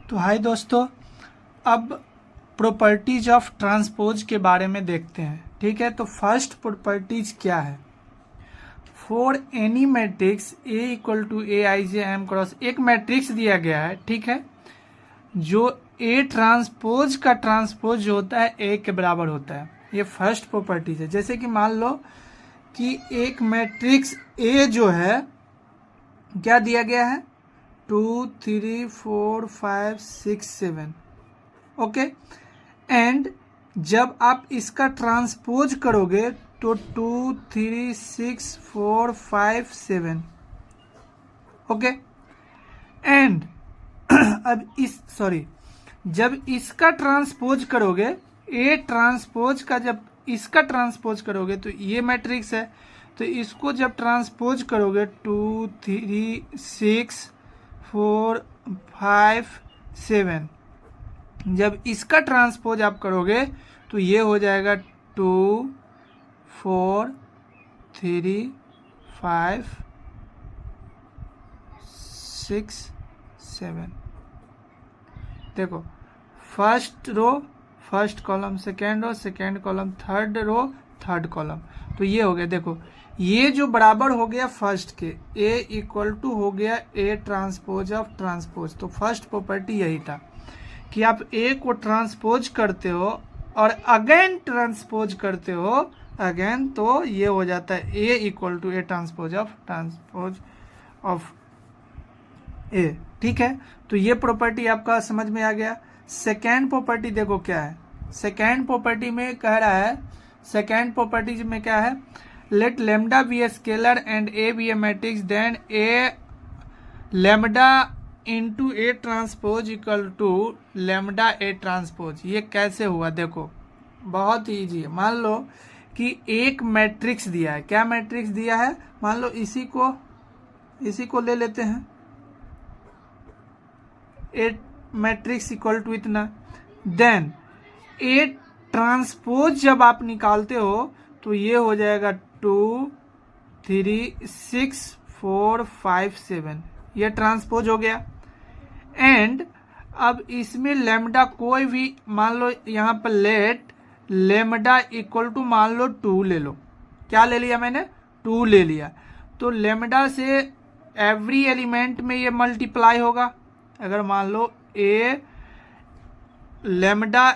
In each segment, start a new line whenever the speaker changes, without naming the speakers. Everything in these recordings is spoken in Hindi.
तो हाय दोस्तों, अब प्रॉपर्टीज ऑफ ट्रांसपोज के बारे में देखते हैं। ठीक है, तो फर्स्ट प्रॉपर्टीज क्या है? For any matrix A equal to A I J M cross, एक मैट्रिक्स दिया गया है, ठीक है, जो ए ट्रांसपोज का ट्रांसपोज जो होता है ए के बराबर होता है। ये फर्स्ट प्रॉपर्टीज है। जैसे कि मान लो कि एक मैट्रिक्स ए जो है क्या दिया गया है, 2 3 4 5 6 7, ओके। एंड जब आप इसका ट्रांसपोज करोगे तो 2 3 6 4 5 7, ओके। एंड अब जब इसका ट्रांसपोज करोगे, ए ट्रांसपोज का जब इसका ट्रांसपोज करोगे तो ये मैट्रिक्स है, तो इसको जब ट्रांसपोज करोगे 2 3 6 4 5 7, जब इसका ट्रांसपोज आप करोगे तो ये हो जाएगा 2 4 3 5 6 7। देखो, first row first column, second row second column, third row third column, तो ये हो गया। देखो, ये जो बराबर हो गया फर्स्ट के, ए इक्वल टू हो गया ए ट्रांसपोज ऑफ ट्रांसपोज। तो फर्स्ट प्रॉपर्टी यही था कि आप ए को ट्रांसपोज करते हो और अगेन ट्रांसपोज करते हो अगेन, तो ये हो जाता है A equal to A transpose of A. ठीक है, तो ये प्रॉपर्टी आपका समझ में आ गया। सेकेंड प्रॉपर्टी देखो क्या है। सेकेंड प्रॉपर्टी में कह रहा है, सेकेंड प्रॉपर्टी में क्या है, let lambda be a scalar and A be a matrix, then A lambda into A transpose equal to lambda A transpose. ये कैसे हुआ? देखो, बहुत ही ईजी है। मान लो कि एक मैट्रिक्स दिया है। क्या मैट्रिक्स दिया है? मान लो इसी को ले लेते हैं, ए मैट्रिक्स इक्वल टू इतना, देन ए ट्रांसपोज जब आप निकालते हो तो ये हो जाएगा 2 3 6 4 5 7, ये ट्रांसपोज हो गया। एंड अब इसमें लेमडा कोई भी, मान लो यहाँ पर लेट लेमडा इक्वल टू मान लो 2 ले लो। क्या ले लिया मैंने? 2 ले लिया। तो लेमडा से एवरी एलिमेंट में ये मल्टीप्लाई होगा। अगर मान लो ए लेमडा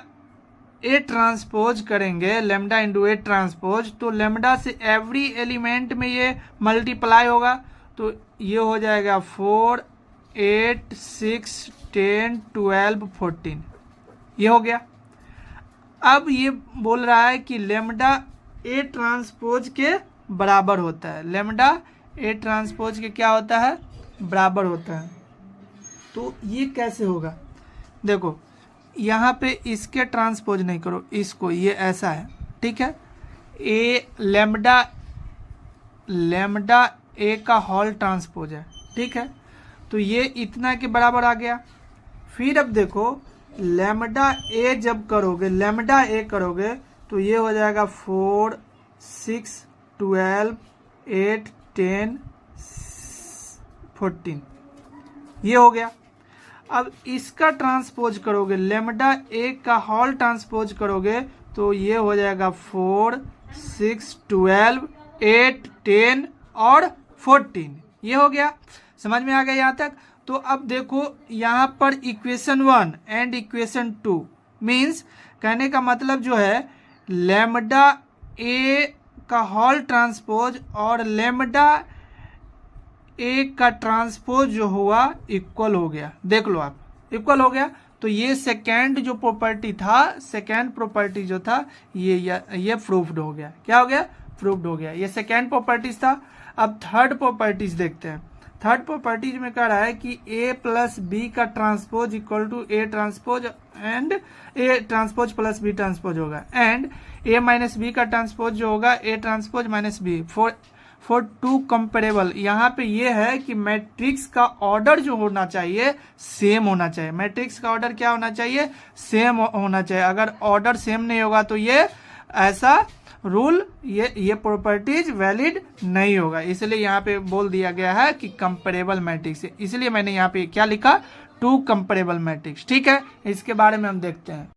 ए ट्रांसपोज करेंगे, लेमडा इंटू ए ट्रांसपोज, तो लेमडा से एवरी एलिमेंट में ये मल्टीप्लाई होगा। तो ये हो जाएगा 4 8 6 10 12 14, ये हो गया। अब ये बोल रहा है कि लेमडा ए ट्रांसपोज के बराबर होता है। लेमडा ए ट्रांसपोज के क्या होता है? बराबर होता है। तो ये कैसे होगा? देखो, यहाँ पे इसके ट्रांसपोज नहीं करो, इसको, ये ऐसा है, ठीक है। ए लेमडा ए का होल ट्रांसपोज है, ठीक है। तो ये इतना के बराबर आ गया। फिर अब देखो, लेमडा ए जब करोगे, लेमडा ए करोगे तो ये हो जाएगा 4 6 12 8 10 14, ये हो गया। अब इसका ट्रांसपोज करोगे, लेमडा ए का होल ट्रांसपोज करोगे तो ये हो जाएगा 4 6 12 8 10 और 14, ये हो गया। समझ में आ गया यहाँ तक? तो अब देखो, यहाँ पर इक्वेशन 1 एंड इक्वेशन 2 मीन्स, कहने का मतलब जो है, लेमडा ए का होल ट्रांसपोज और लेमडा ए का ट्रांसपोज जो हुआ इक्वल हो गया। देख लो आप, इक्वल हो गया। तो ये सेकेंड जो प्रॉपर्टी था, सेकेंड प्रॉपर्टी जो था, ये प्रूफ्ड हो गया। क्या हो गया? प्रूफ्ड हो गया। ये सेकेंड प्रॉपर्टीज था। अब थर्ड प्रॉपर्टीज देखते हैं। थर्ड प्रॉपर्टीज में कह रहा है कि ए प्लस बी का transpose equal to A transpose and A transpose plus B transpose होगा, एंड ए माइनस बी का ट्रांसपोज जो होगा A transpose minus B for two comparable. यहाँ पे ये है कि मैट्रिक्स का ऑर्डर जो होना चाहिए सेम होना चाहिए। मैट्रिक्स का ऑर्डर क्या होना चाहिए? सेम होना चाहिए। अगर ऑर्डर सेम नहीं होगा तो ये ऐसा रूल, ये प्रॉपर्टीज वैलिड नहीं होगा। इसलिए यहाँ पे बोल दिया गया है कि कंपेरेबल मैट्रिक्स है। इसलिए मैंने यहाँ पे क्या लिखा? Two comparable matrix. ठीक है, इसके बारे में हम देखते हैं।